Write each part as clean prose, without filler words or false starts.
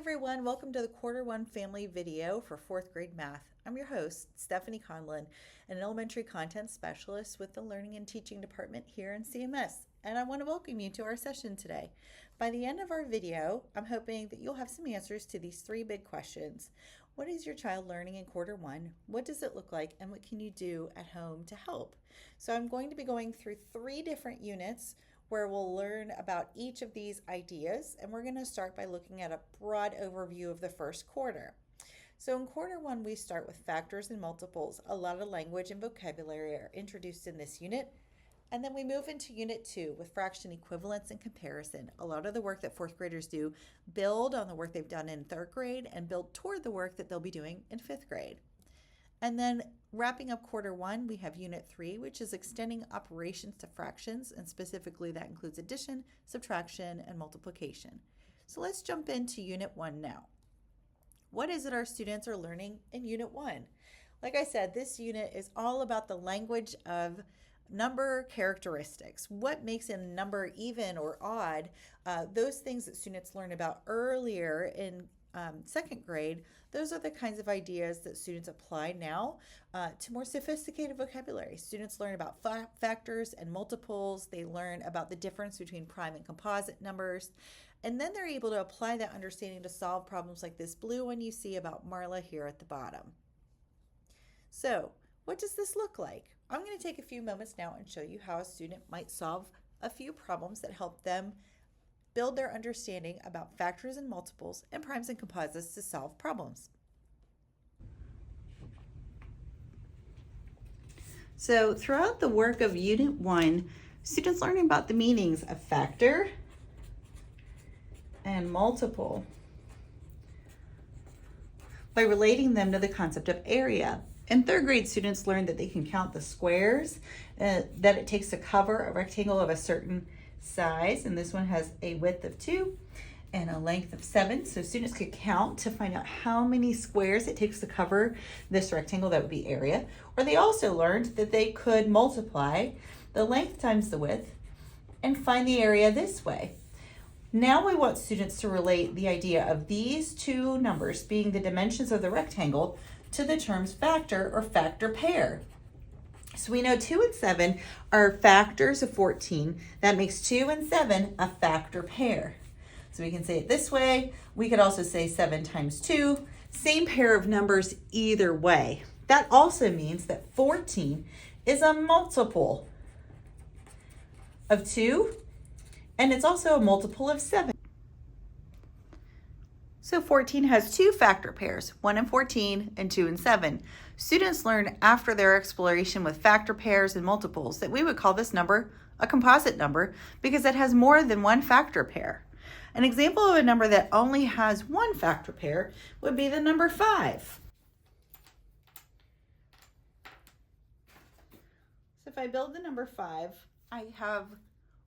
everyone, welcome to the Quarter One Family video for fourth grade math. I'm your host, Stephanie Conlon, an elementary content specialist with the Learning and Teaching Department here in CMS, and I want to welcome you to our session today. By the end of our video, I'm hoping that you'll have some answers to these three big questions. What is your child learning in Quarter One? What does it look like? And what can you do at home to help? So I'm going to be going through three different units where we'll learn about each of these ideas, and we're going to start by looking at a broad overview of the first quarter. So in Quarter One, we start with factors and multiples. A lot of language and vocabulary are introduced in this unit. And then we move into Unit 2 with fraction equivalence and comparison. A lot of the work that fourth graders do build on the work they've done in third grade and build toward the work that they'll be doing in fifth grade. And then wrapping up Quarter One, we have Unit 3, which is extending operations to fractions, and specifically that includes addition, subtraction, and multiplication. So let's jump into Unit 1 now. What is it our students are learning in Unit 1? Like I said, this unit is all about the language of number characteristics. What makes a number even or odd? Those things that students learn about earlier in second grade, those are the kinds of ideas that students apply now to more sophisticated vocabulary. Students learn about factors and multiples. They learn about the difference between prime and composite numbers. And then they're able to apply that understanding to solve problems like this blue one you see about Marla here at the bottom. So, what does this look like? I'm going to take a few moments now and show you how a student might solve a few problems that help them build their understanding about factors and multiples and primes and composites to solve problems. So throughout the work of Unit 1, students learning about the meanings of factor and multiple by relating them to the concept of area. In third grade, students learn that they can count the squares that it takes to cover a rectangle of a certain size, and this one has a width of 2 and a length of 7. So students could count to find out how many squares it takes to cover this rectangle. That would be area. Or they also learned that they could multiply the length times the width and find the area this way. Now we want students to relate the idea of these two numbers being the dimensions of the rectangle to the terms factor or factor pair. So we know 2 and 7 are factors of 14. That makes 2 and 7 a factor pair. So we can say it this way. We could also say 7 times 2, same pair of numbers either way. That also means that 14 is a multiple of 2, and it's also a multiple of 7. So 14 has two factor pairs, 1 and 14 and 2 and 7. Students learn after their exploration with factor pairs and multiples that we would call this number a composite number because it has more than one factor pair. An example of a number that only has one factor pair would be the number 5. So if I build the number 5, I have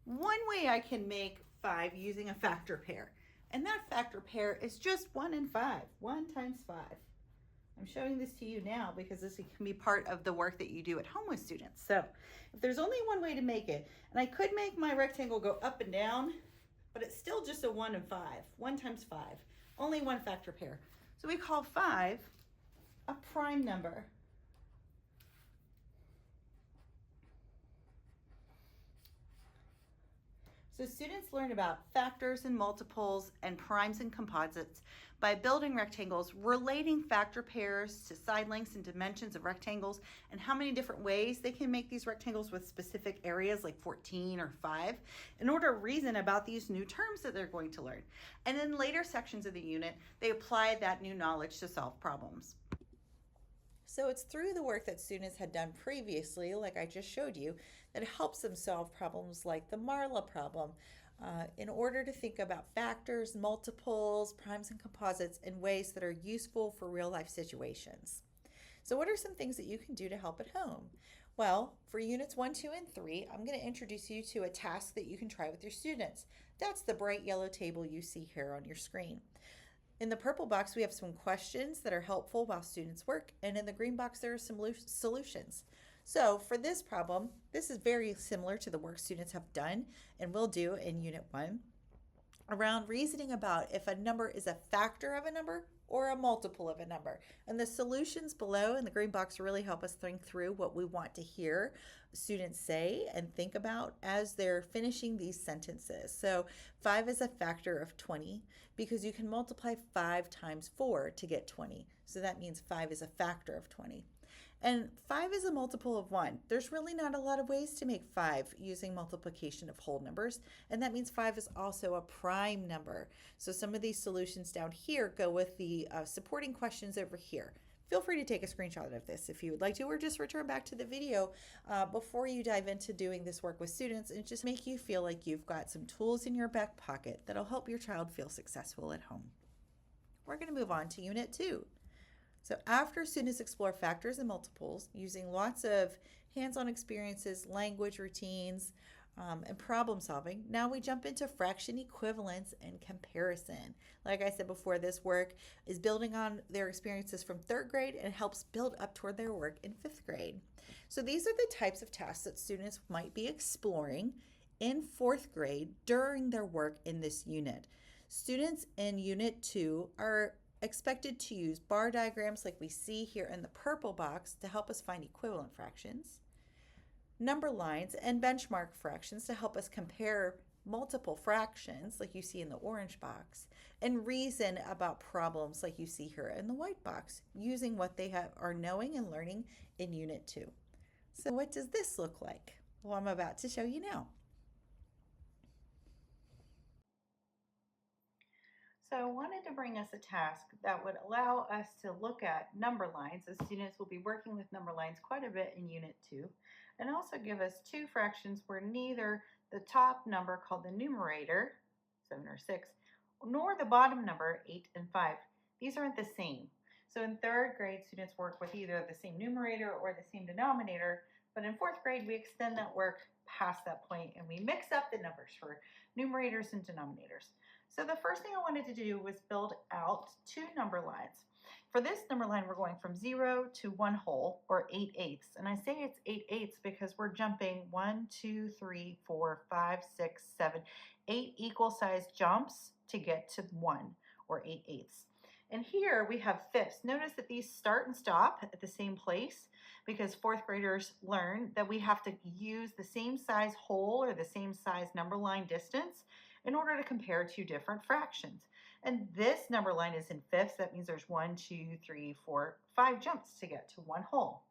one way I can make 5 using a factor pair. And that factor pair is just 1 and 5, 1 times 5. I'm showing this to you now because this can be part of the work that you do at home with students. So if there's only one way to make it, and I could make my rectangle go up and down, but it's still just a 1 and 5, 1 times 5, only one factor pair. So we call 5 a prime number. So students learn about factors and multiples and primes and composites by building rectangles, relating factor pairs to side lengths and dimensions of rectangles, and how many different ways they can make these rectangles with specific areas like 14 or 5 in order to reason about these new terms that they're going to learn. And in later sections of the unit, they apply that new knowledge to solve problems. So it's through the work that students had done previously, like I just showed you, that helps them solve problems like the Marla problem in order to think about factors, multiples, primes, and composites in ways that are useful for real life situations. So what are some things that you can do to help at home? Well, for units 1, 2, and 3, I'm going to introduce you to a task that you can try with your students. That's the bright yellow table you see here on your screen. In the purple box, we have some questions that are helpful while students work, and in the green box, there are some solutions. So for this problem, this is very similar to the work students have done and will do in Unit 1. around reasoning about if a number is a factor of a number or a multiple of a number. And the solutions below in the green box really help us think through what we want to hear students say and think about as they're finishing these sentences. So 5 is a factor of 20 because you can multiply 5 times 4 to get 20. So that means 5 is a factor of 20. And 5 is a multiple of 1. There's really not a lot of ways to make 5 using multiplication of whole numbers, and that means 5 is also a prime number. So some of these solutions down here go with the supporting questions over here. Feel free to take a screenshot of this if you would like to, or just return back to the video before you dive into doing this work with students, and just make you feel like you've got some tools in your back pocket that'll help your child feel successful at home. We're going to move on to Unit 2. So after students explore factors and multiples using lots of hands-on experiences, language routines, and problem solving, now we jump into fraction equivalence and comparison. Like I said before, this work is building on their experiences from 3rd grade and helps build up toward their work in 5th grade. So these are the types of tasks that students might be exploring in 4th grade during their work in this unit. Students in Unit 2 are expected to use bar diagrams like we see here in the purple box to help us find equivalent fractions, number lines, and benchmark fractions to help us compare multiple fractions like you see in the orange box, and reason about problems like you see here in the white box using what they are knowing and learning in Unit 2. So what does this look like? Well, I'm about to show you now. So I wanted to bring us a task that would allow us to look at number lines, as students will be working with number lines quite a bit in Unit 2, and also give us 2 fractions where neither the top number called the numerator, 7 or 6, nor the bottom number, 8 and 5. These aren't the same. So in 3rd grade, students work with either the same numerator or the same denominator, but in 4th grade, we extend that work past that point and we mix up the numbers for numerators and denominators. So the first thing I wanted to do was build out 2 number lines. For this number line, we're going from 0 to 1 whole, or 8/8. And I say it's 8/8 because we're jumping 1, 2, 3, 4, 5, 6, 7, 8 equal sized jumps to get to 1, or 8/8. And here we have fifths. Notice that these start and stop at the same place because 4th graders learn that we have to use the same size whole or the same size number line distance in order to compare 2 different fractions. And this number line is in fifths. That means there's 1, 2, 3, 4, 5 jumps to get to 1 whole.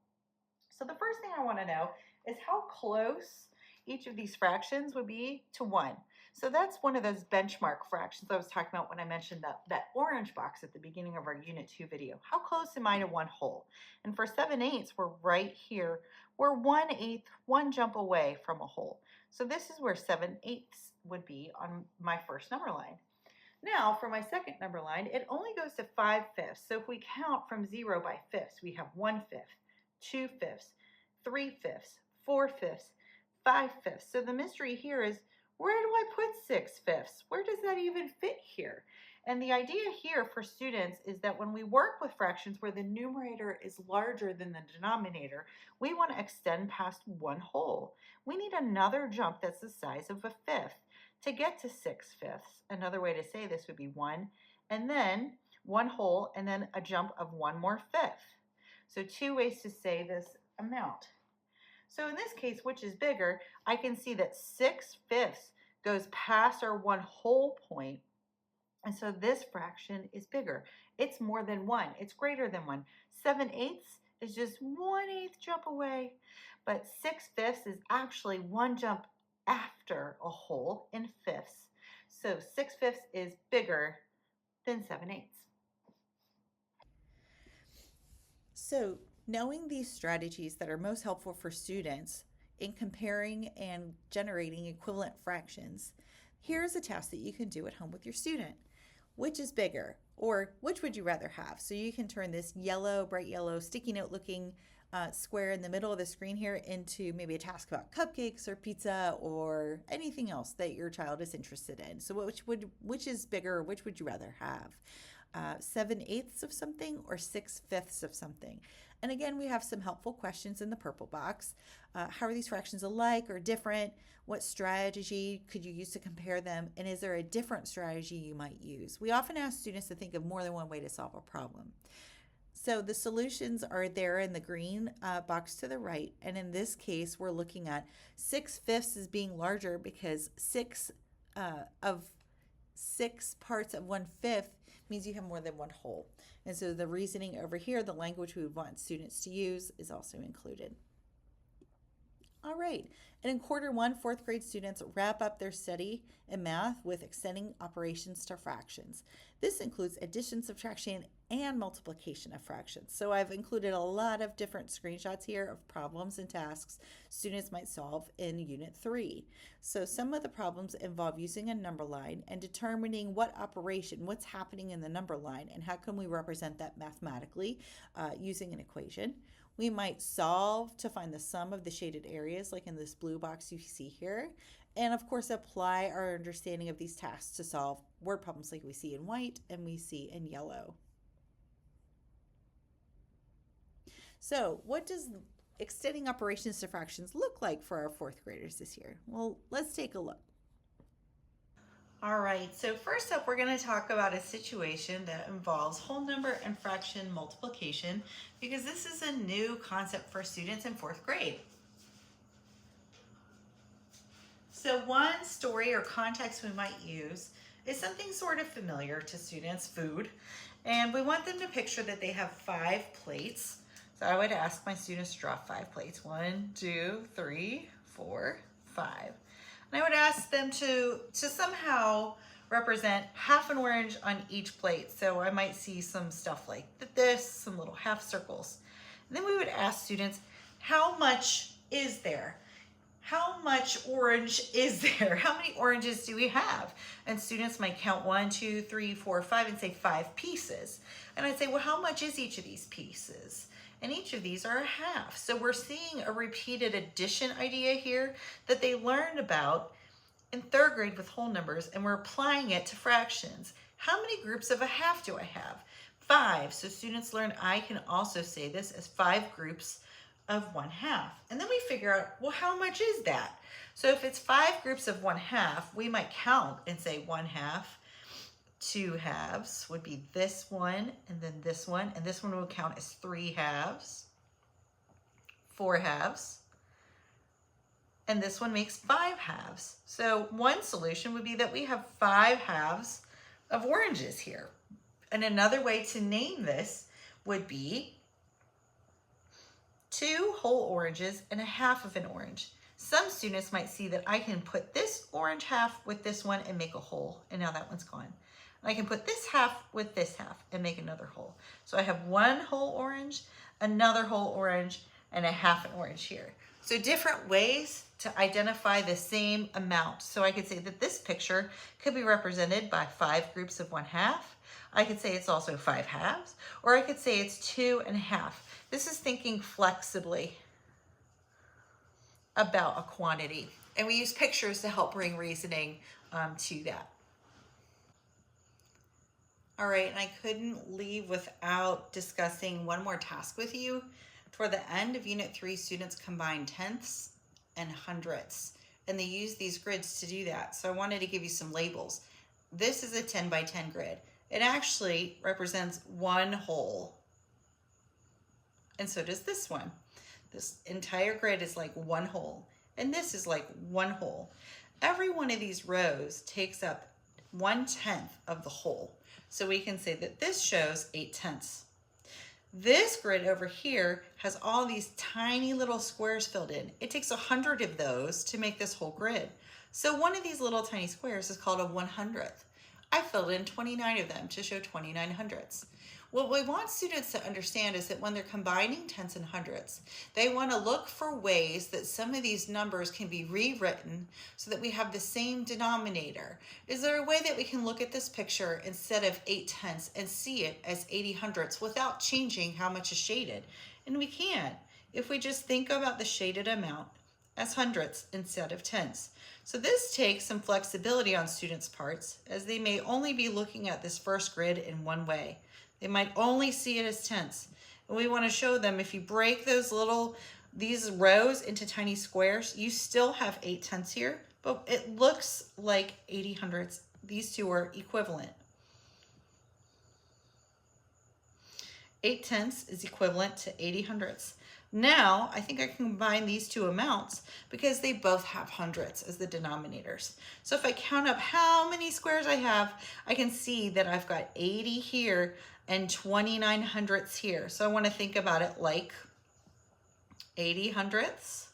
So the first thing I want to know is how close each of these fractions would be to 1. So that's one of those benchmark fractions I was talking about when I mentioned that orange box at the beginning of our Unit 2 video. How close am I to 1 whole? And for 7/8, we're right here. We're 1/8, 1 jump away from a whole. So this is where 7/8 would be on my first number line. Now for my second number line, it only goes to 5/5. So if we count from 0 by fifths, we have 1/5, 2/5, 3/5, 4/5, 5/5. So the mystery here is, where do I put 6/5? Where does that even fit here? And the idea here for students is that when we work with fractions where the numerator is larger than the denominator, we want to extend past 1 whole. We need another jump that's the size of a fifth to get to 6/5. Another way to say this would be 1, and then 1 whole, and then a jump of 1 more fifth. So 2 ways to say this amount. So in this case, which is bigger, I can see that 6/5 goes past our 1 whole point, and so this fraction is bigger. It's more than 1. It's greater than 1. 7/8 is just 1/8 jump away, but 6/5 is actually 1 jump after a whole in fifths. So 6/5 is bigger than 7/8. So knowing these strategies that are most helpful for students in comparing and generating equivalent fractions, here's a task that you can do at home with your student. Which is bigger, or which would you rather have? So you can turn this yellow, bright yellow, sticky note looking square in the middle of the screen here into maybe a task about cupcakes or pizza or anything else that your child is interested in. So which is bigger, or which would you rather have? 7/8 of something or 6/5 of something. And again, we have some helpful questions in the purple box. How are these fractions alike or different? What strategy could you use to compare them? And is there a different strategy you might use? We often ask students to think of more than one way to solve a problem. So the solutions are there in the green box to the right. And in this case, we're looking at 6/5 as being larger because of 6 parts of 1/5 means you have more than one whole. And so the reasoning over here, the language we would want students to use, is also included. All right. And in quarter one, fourth grade students wrap up their study in math with extending operations to fractions. This includes addition, subtraction, and multiplication of fractions. So I've included a lot of different screenshots here of problems and tasks students might solve in Unit 3. So some of the problems involve using a number line and determining what operation, what's happening in the number line, and how can we represent that mathematically using an equation. We might solve to find the sum of the shaded areas, like in this blue box you see here. And of course, apply our understanding of these tasks to solve word problems like we see in white and we see in yellow. So what does extending operations to fractions look like for our fourth graders this year? Well, let's take a look. All right, so first up, we're going to talk about a situation that involves whole number and fraction multiplication because this is a new concept for students in fourth grade. So one story or context we might use is something sort of familiar to students, food, and we want them to picture that they have 5 plates. So I would ask my students to draw 5 plates. 1, 2, 3, 4, 5. And I would ask them to somehow represent half an orange on each plate. So I might see some stuff like this, some little half circles. And then we would ask students, how much is there? How much orange is there? How many oranges do we have? And students might count 1, 2, 3, 4, 5 and say 5 pieces. And I'd say, well, how much is each of these pieces? And each of these are a half. So we're seeing a repeated addition idea here that they learned about in 3rd grade with whole numbers, and we're applying it to fractions. How many groups of a half do I have? 5. So students learn I can also say this as 5 groups of 1/2. And then we figure out, well, how much is that? So if it's 5 groups of 1/2, we might count and say 1/2. 2 halves would be this one and then this one, and this one would count as 3 halves, 4 halves, and this one makes 5 halves. So one solution would be that we have 5 halves of oranges here. And another way to name this would be 2 whole oranges and a half of an orange. Some students might see that I can put this orange half with this one and make a whole, and now that one's gone. I can put this half with this half and make another whole. So I have 1 whole orange, another whole orange, and a half an orange here. So different ways to identify the same amount. So I could say that this picture could be represented by 5 groups of 1/2. I could say it's also 5 halves, or I could say it's 2 1/2. This is thinking flexibly about a quantity. And we use pictures to help bring reasoning to that. All right, and I couldn't leave without discussing one more task with you. Toward the end of Unit 3, students combine tenths and hundredths, and they use these grids to do that. So I wanted to give you some labels. This is a 10 by 10 grid. It actually represents 1 whole, and so does this one. This entire grid is like 1 whole, and this is like 1 whole. Every one of these rows takes up 1/10 of the whole. So we can say that this shows 8/10. This grid over here has all these tiny little squares filled in. It takes 100 of those to make this whole grid. So one of these little tiny squares is called a 100th. I filled in 29 of them to show 29 hundredths. What we want students to understand is that when they're combining tenths and hundredths, they want to look for ways that some of these numbers can be rewritten so that we have the same denominator. Is there a way that we can look at this picture instead of 8/10 and see it as 80 hundredths without changing how much is shaded? And we can if we just think about the shaded amount as hundredths instead of tenths. So this takes some flexibility on students' parts, as they may only be looking at this first grid in one way. They might only see it as tenths. And we want to show them if you break these rows into tiny squares, you still have 8 tenths here, but it looks like 80 hundredths. These two are equivalent. 8 tenths is equivalent to 80 hundredths. Now, I think I can combine these two amounts because they both have hundredths as the denominators. So if I count up how many squares I have, I can see that I've got 80 here and 29 hundredths here. So I want to think about it like 80 hundredths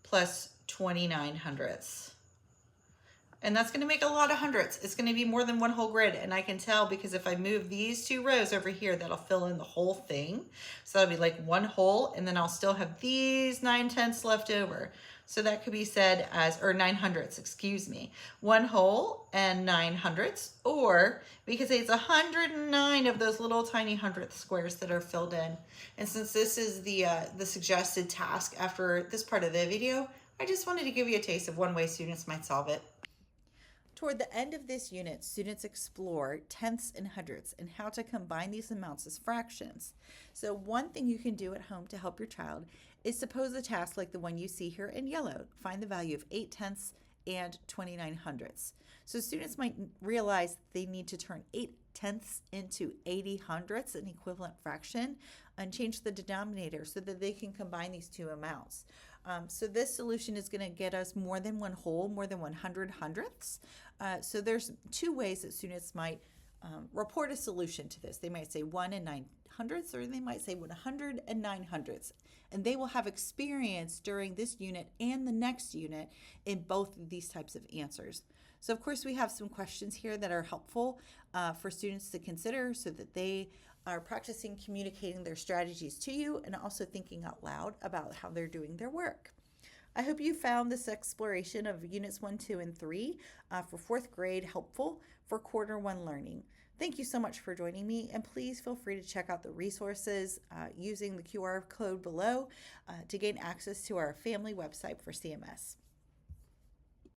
plus 29 hundredths. And that's going to make a lot of hundredths. It's going to be more than one whole grid. And I can tell because if I move these two rows over here, that'll fill in the whole thing. So that'll be like one whole, and then I'll still have these 9 tenths left over. So that could be said as, or 9 hundredths, excuse me. 1 whole and 9 hundredths, or we could say it's 109 of those little tiny hundredth squares that are filled in. And since this is the suggested task after this part of the video, I just wanted to give you a taste of one way students might solve it. Toward the end of this unit, students explore tenths and hundredths and how to combine these amounts as fractions. So one thing you can do at home to help your child is to pose a task like the one you see here in yellow. Find the value of 8 tenths and 29 hundredths. So students might realize they need to turn 8 tenths into 80 hundredths, an equivalent fraction, and change the denominator so that they can combine these two amounts. So this solution is going to get us more than one whole, more than 100 hundredths. So there's two ways that students might report a solution to this. They might say 1 and 9 hundredths, or they might say 100 and 9 hundredths. And they will have experience during this unit and the next unit in both of these types of answers. So of course we have some questions here that are helpful for students to consider so that they are practicing communicating their strategies to you and also thinking out loud about how they're doing their work. I hope you found this exploration of Units 1, 2, and 3 for 4th grade helpful for Quarter 1 learning. Thank you so much for joining me, and please feel free to check out the resources using the QR code below to gain access to our family website for CMS.